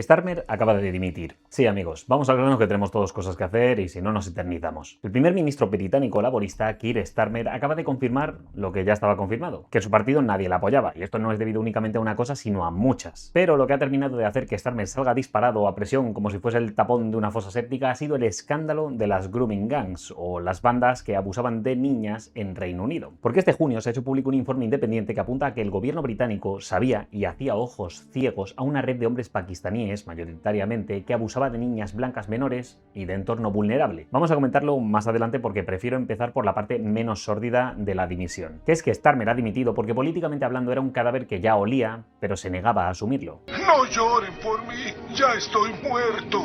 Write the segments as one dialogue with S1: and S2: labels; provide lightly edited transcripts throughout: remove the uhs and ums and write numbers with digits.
S1: Starmer acaba de dimitir. Sí, amigos, vamos al grano que tenemos todos cosas que hacer y si no nos eternizamos. El primer ministro británico laborista, Keir Starmer, acaba de confirmar lo que ya estaba confirmado, que en su partido nadie la apoyaba, y esto no es debido únicamente a una cosa, sino a muchas. Pero lo que ha terminado de hacer que Starmer salga disparado a presión como si fuese el tapón de una fosa séptica ha sido el escándalo de las grooming gangs, o las bandas que abusaban de niñas en Reino Unido. Porque este junio se ha hecho público un informe independiente que apunta a que el gobierno británico sabía y hacía ojos ciegos a una red de hombres pakistaníes mayoritariamente, que abusaba de niñas blancas menores y de entorno vulnerable. Vamos a comentarlo más adelante porque prefiero empezar por la parte menos sórdida de la dimisión, que es que Starmer ha dimitido porque políticamente hablando era un cadáver que ya olía, pero se negaba a asumirlo.
S2: No lloren por mí, ya estoy muerto.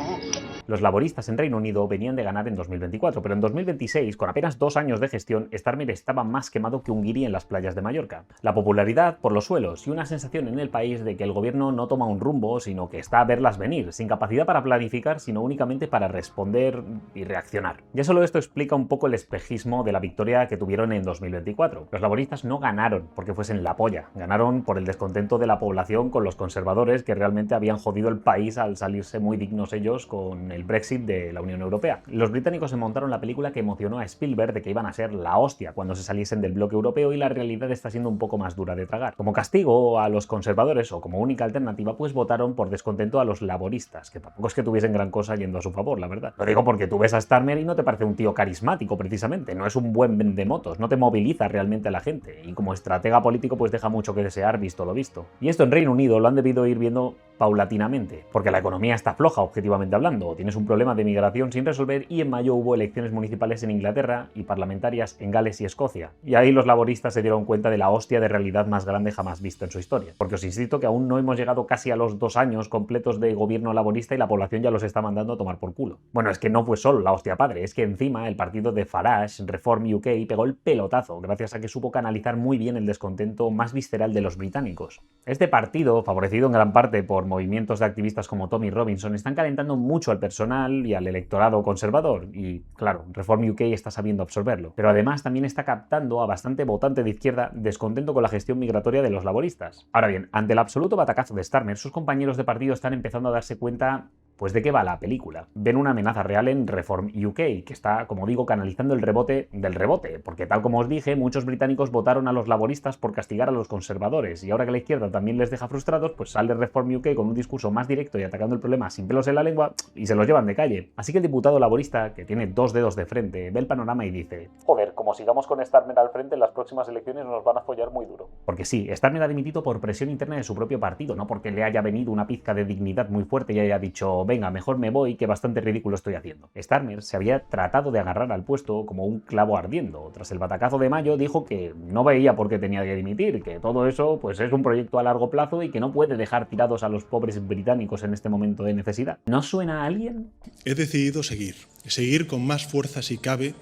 S1: Los laboristas en Reino Unido venían de ganar en 2024, pero en 2026, con apenas 2 años de gestión, Starmer estaba más quemado que un guiri en las playas de Mallorca. La popularidad por los suelos y una sensación en el país de que el gobierno no toma un rumbo, sino que está a verlas venir, sin capacidad para planificar, sino únicamente para responder y reaccionar. Ya solo esto explica un poco el espejismo de la victoria que tuvieron en 2024. Los laboristas no ganaron porque fuesen la polla, ganaron por el descontento de la población con los conservadores que realmente habían jodido el país al salirse muy dignos ellos con el Brexit de la Unión Europea. Los británicos se montaron la película que emocionó a Spielberg de que iban a ser la hostia cuando se saliesen del bloque europeo, y la realidad está siendo un poco más dura de tragar. Como castigo a los conservadores, o como única alternativa, pues votaron por descontento a los laboristas, que tampoco es que tuviesen gran cosa yendo a su favor, la verdad. Lo digo porque tú ves a Starmer y no te parece un tío carismático precisamente, no es un buen vendemotos, no te moviliza realmente a la gente, y como estratega político pues deja mucho que desear visto lo visto. Y esto en Reino Unido lo han debido ir viendo paulatinamente, porque la economía está floja objetivamente hablando, tienes un problema de migración sin resolver, y en mayo hubo elecciones municipales en Inglaterra y parlamentarias en Gales y Escocia, y ahí los laboristas se dieron cuenta de la hostia de realidad más grande jamás vista en su historia, porque os insisto que aún no hemos llegado casi a los 2 años completos de gobierno laborista y la población ya los está mandando a tomar por culo. Bueno, es que no fue solo la hostia padre, es que encima el partido de Farage, Reform UK, pegó el pelotazo gracias a que supo canalizar muy bien el descontento más visceral de los británicos. Este partido, favorecido en gran parte por movimientos de activistas como Tommy Robinson, están calentando mucho al personal y al electorado conservador, y claro, Reform UK está sabiendo absorberlo, pero además también está captando a bastante votante de izquierda descontento con la gestión migratoria de los laboristas. Ahora bien, ante el absoluto batacazo de Starmer, sus compañeros de partido están empezando a darse cuenta pues de qué va la película. Ven una amenaza real en Reform UK, que está, como digo, canalizando el rebote del rebote, porque tal como os dije, muchos británicos votaron a los laboristas por castigar a los conservadores, y ahora que la izquierda también les deja frustrados, pues sale Reform UK con un discurso más directo y atacando el problema sin pelos en la lengua, y se los llevan de calle. Así que el diputado laborista, que tiene 2 dedos de frente, ve el panorama y dice: joder, como sigamos con Starmer al frente, en las próximas elecciones nos van a follar muy duro. Porque sí, Starmer ha dimitido por presión interna de su propio partido, no porque le haya venido una pizca de dignidad muy fuerte y haya dicho venga, mejor me voy, que bastante ridículo estoy haciendo. Starmer se había tratado de agarrar al puesto como un clavo ardiendo. Tras el batacazo de mayo dijo que no veía por qué tenía que dimitir, que todo eso pues es un proyecto a largo plazo y que no puede dejar tirados a los pobres británicos en este momento de necesidad. ¿No suena a alguien?
S3: He decidido seguir con más fuerza si cabe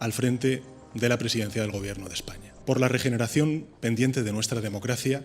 S3: al frente de la presidencia del Gobierno de España, por la regeneración pendiente de nuestra democracia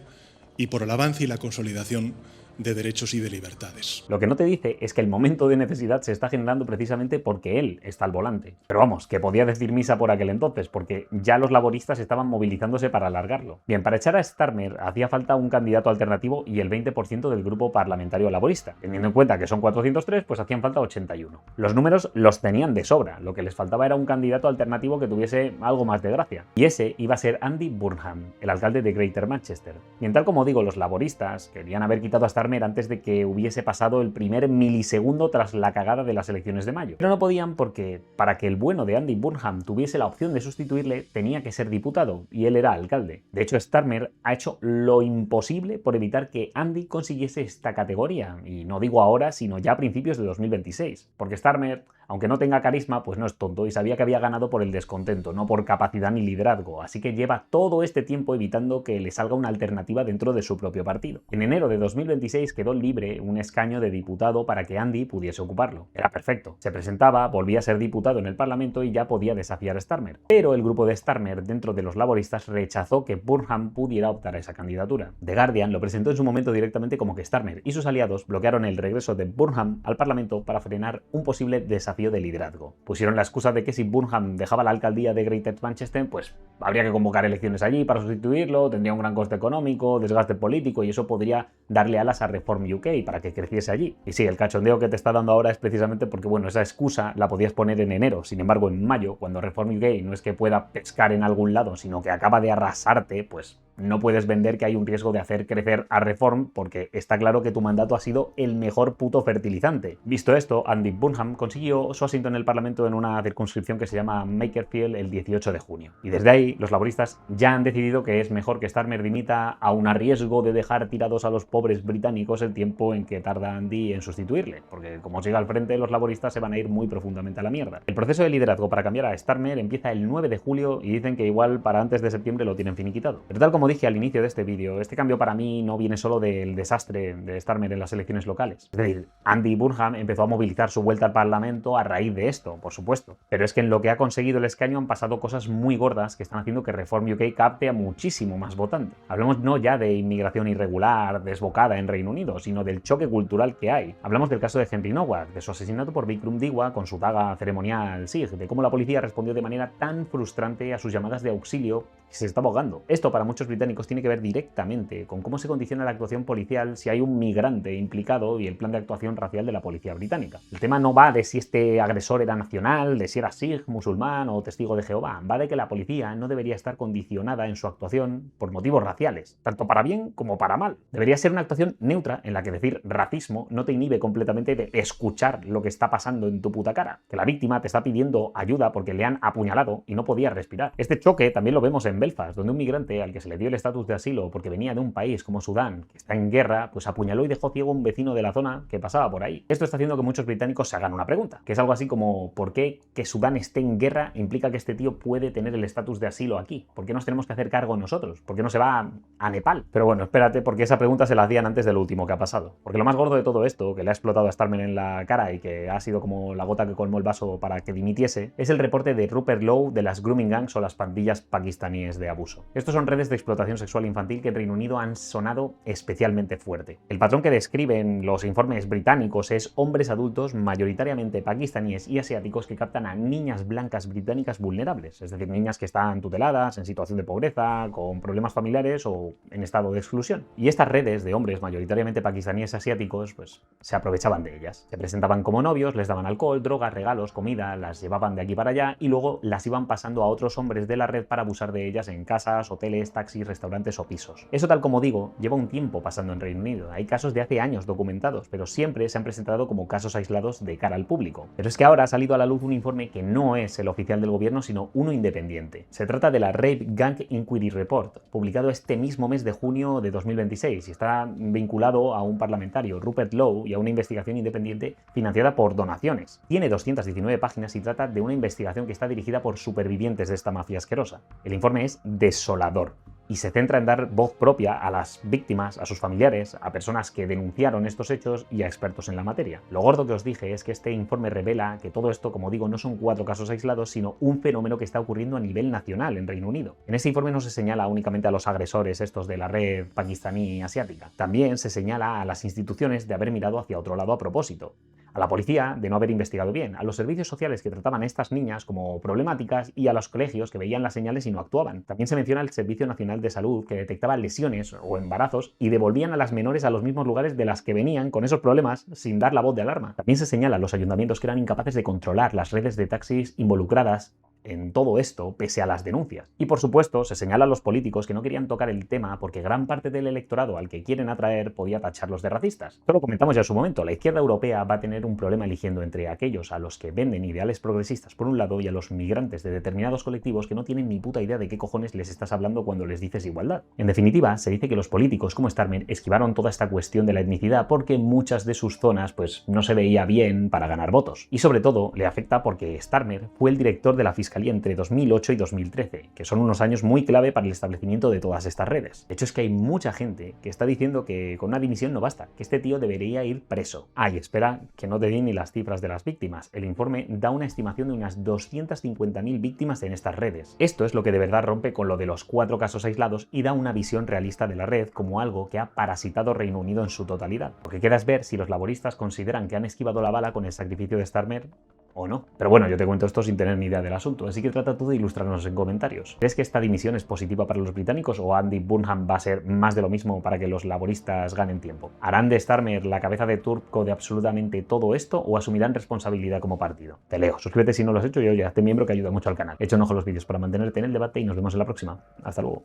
S3: y por el avance y la consolidación de derechos y de libertades.
S1: Lo que no te dice es que el momento de necesidad se está generando precisamente porque él está al volante. Pero vamos, que podía decir misa por aquel entonces, porque ya los laboristas estaban movilizándose para alargarlo. Bien, para echar a Starmer hacía falta un candidato alternativo y el 20% del grupo parlamentario laborista. Teniendo en cuenta que son 403, pues hacían falta 81. Los números los tenían de sobra, lo que les faltaba era un candidato alternativo que tuviese algo más de gracia. Y ese iba a ser Andy Burnham, el alcalde de Greater Manchester. Y en tal como digo, los laboristas querían haber quitado a Starmer antes de que hubiese pasado el primer milisegundo tras la cagada de las elecciones de mayo. Pero no podían porque, para que el bueno de Andy Burnham tuviese la opción de sustituirle, tenía que ser diputado, y él era alcalde. De hecho, Starmer ha hecho lo imposible por evitar que Andy consiguiese esta categoría, y no digo ahora, sino ya a principios de 2026. Porque Starmer, aunque no tenga carisma, pues no es tonto y sabía que había ganado por el descontento, no por capacidad ni liderazgo, así que lleva todo este tiempo evitando que le salga una alternativa dentro de su propio partido. En enero de 2026 quedó libre un escaño de diputado para que Andy pudiese ocuparlo. Era perfecto. Se presentaba, volvía a ser diputado en el Parlamento y ya podía desafiar a Starmer. Pero el grupo de Starmer dentro de los laboristas rechazó que Burnham pudiera optar a esa candidatura. The Guardian lo presentó en su momento directamente como que Starmer y sus aliados bloquearon el regreso de Burnham al Parlamento para frenar un posible desafío de liderazgo. Pusieron la excusa de que si Burnham dejaba la alcaldía de Greater Manchester, pues habría que convocar elecciones allí para sustituirlo, tendría un gran coste económico, desgaste político y eso podría darle alas a Reform UK para que creciese allí. Y sí, el cachondeo que te está dando ahora es precisamente porque, bueno, esa excusa la podías poner en enero. Sin embargo, en mayo, cuando Reform UK no es que pueda pescar en algún lado, sino que acaba de arrasarte, pues no puedes vender que hay un riesgo de hacer crecer a Reform porque está claro que tu mandato ha sido el mejor puto fertilizante. Visto esto, Andy Burnham consiguió su asiento en el Parlamento en una circunscripción que se llama Makerfield el 18 de junio. Y desde ahí, los laboristas ya han decidido que es mejor que Starmer dimita aun a riesgo de dejar tirados a los pobres británicos el tiempo en que tarda Andy en sustituirle, porque como siga al frente, los laboristas se van a ir muy profundamente a la mierda. El proceso de liderazgo para cambiar a Starmer empieza el 9 de julio y dicen que igual para antes de septiembre lo tienen finiquitado. Pero tal como dije al inicio de este vídeo, este cambio para mí no viene solo del desastre de Starmer en las elecciones locales. Es decir, Andy Burnham empezó a movilizar su vuelta al Parlamento a raíz de esto, por supuesto. Pero es que en lo que ha conseguido el escaño han pasado cosas muy gordas que están haciendo que Reform UK capte a muchísimo más votante. Hablemos no ya de inmigración irregular, desbocada en Reino Unido, sino del choque cultural que hay. Hablamos del caso de Henry Nowak, de su asesinato por Bikram Diwa con su daga ceremonial Sikh, de cómo la policía respondió de manera tan frustrante a sus llamadas de auxilio que se está ahogando. Esto para muchos británicos tiene que ver directamente con cómo se condiciona la actuación policial si hay un migrante implicado y el plan de actuación racial de la policía británica. El tema no va de si este agresor era nacional, de si era Sikh, musulmán o testigo de Jehová. Va de que la policía no debería estar condicionada en su actuación por motivos raciales, tanto para bien como para mal. Debería ser una actuación neutra en la que decir racismo no te inhibe completamente de escuchar lo que está pasando en tu puta cara. Que la víctima te está pidiendo ayuda porque le han apuñalado y no podía respirar. Este choque también lo vemos en Belfast, donde un migrante al que se le dio el estatus de asilo porque venía de un país como Sudán, que está en guerra, pues apuñaló y dejó ciego a un vecino de la zona que pasaba por ahí. Esto está haciendo que muchos británicos se hagan una pregunta, que es algo así como ¿por qué que Sudán esté en guerra implica que este tío puede tener el estatus de asilo aquí? ¿Por qué nos tenemos que hacer cargo nosotros? ¿Por qué no se va a Nepal? Pero bueno, espérate, porque esa pregunta se la hacían antes de lo último que ha pasado. Porque lo más gordo de todo esto, que le ha explotado a Starmer en la cara y que ha sido como la gota que colmó el vaso para que dimitiese, es el reporte de Rupert Lowe de las grooming gangs o las pandillas pakistaníes de abuso. Estos son redes de explotación sexual infantil que en Reino Unido han sonado especialmente fuerte. El patrón que describen los informes británicos es hombres adultos mayoritariamente pakistaníes y asiáticos que captan a niñas blancas británicas vulnerables, es decir, niñas que están tuteladas, en situación de pobreza, con problemas familiares o en estado de exclusión. Y estas redes de hombres mayoritariamente pakistaníes asiáticos pues se aprovechaban de ellas. Se presentaban como novios, les daban alcohol, drogas, regalos, comida, las llevaban de aquí para allá y luego las iban pasando a otros hombres de la red para abusar de ellas en casas, hoteles, taxis, restaurantes o pisos. Eso, tal como digo, lleva un tiempo pasando en Reino Unido. Hay casos de hace años documentados, pero siempre se han presentado como casos aislados de cara al público. Pero es que ahora ha salido a la luz un informe que no es el oficial del gobierno, sino uno independiente. Se trata de la Rape Gang Inquiry Report, publicado este mismo mes de junio de 2026 y está vinculado a un parlamentario, Rupert Lowe, y a una investigación independiente financiada por donaciones. Tiene 219 páginas y trata de una investigación que está dirigida por supervivientes de esta mafia asquerosa. El informe es desolador y se centra en dar voz propia a las víctimas, a sus familiares, a personas que denunciaron estos hechos y a expertos en la materia. Lo gordo que os dije es que este informe revela que todo esto, como digo, no son 4 casos aislados, sino un fenómeno que está ocurriendo a nivel nacional en Reino Unido. En este informe no se señala únicamente a los agresores estos de la red pakistaní asiática. También se señala a las instituciones de haber mirado hacia otro lado a propósito, a la policía de no haber investigado bien, a los servicios sociales que trataban a estas niñas como problemáticas y a los colegios que veían las señales y no actuaban. También se menciona el Servicio Nacional de Salud que detectaba lesiones o embarazos y devolvían a las menores a los mismos lugares de las que venían con esos problemas sin dar la voz de alarma. También se señala a los ayuntamientos que eran incapaces de controlar las redes de taxis involucradas en todo esto, pese a las denuncias. Y por supuesto, se señala a los políticos que no querían tocar el tema porque gran parte del electorado al que quieren atraer podía tacharlos de racistas. Esto lo comentamos ya en su momento, la izquierda europea va a tener un problema eligiendo entre aquellos a los que venden ideales progresistas por un lado y a los migrantes de determinados colectivos que no tienen ni puta idea de qué cojones les estás hablando cuando les dices igualdad. En definitiva, se dice que los políticos como Starmer esquivaron toda esta cuestión de la etnicidad porque muchas de sus zonas pues no se veía bien para ganar votos. Y sobre todo le afecta porque Starmer fue el director de la Fiscalía entre 2008 y 2013, que son unos años muy clave para el establecimiento de todas estas redes. De hecho, es que hay mucha gente que está diciendo que con una dimisión no basta, que este tío debería ir preso. Y espera que no te di ni las cifras de las víctimas. El informe da una estimación de unas 250.000 víctimas en estas redes. Esto es lo que de verdad rompe con lo de los 4 casos aislados y da una visión realista de la red como algo que ha parasitado Reino Unido en su totalidad. Lo que queda es ver si los laboristas consideran que han esquivado la bala con el sacrificio de Starmer o no. Pero bueno, yo te cuento esto sin tener ni idea del asunto, así que trata tú de ilustrarnos en comentarios. ¿Crees que esta dimisión es positiva para los británicos o Andy Burnham va a ser más de lo mismo para que los laboristas ganen tiempo? ¿Harán de Starmer la cabeza de turco de absolutamente todo esto o asumirán responsabilidad como partido? Te leo. Suscríbete si no lo has hecho y oye, hazte miembro que ayuda mucho al canal. Echa un ojo a los vídeos para mantenerte en el debate y nos vemos en la próxima. Hasta luego.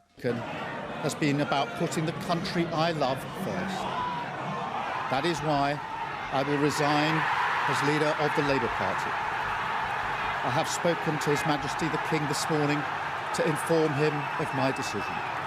S4: Has been about putting the country I love first. That is why I will resign as leader of the Labour Party. I have spoken to His Majesty the King this morning to inform him of my decision.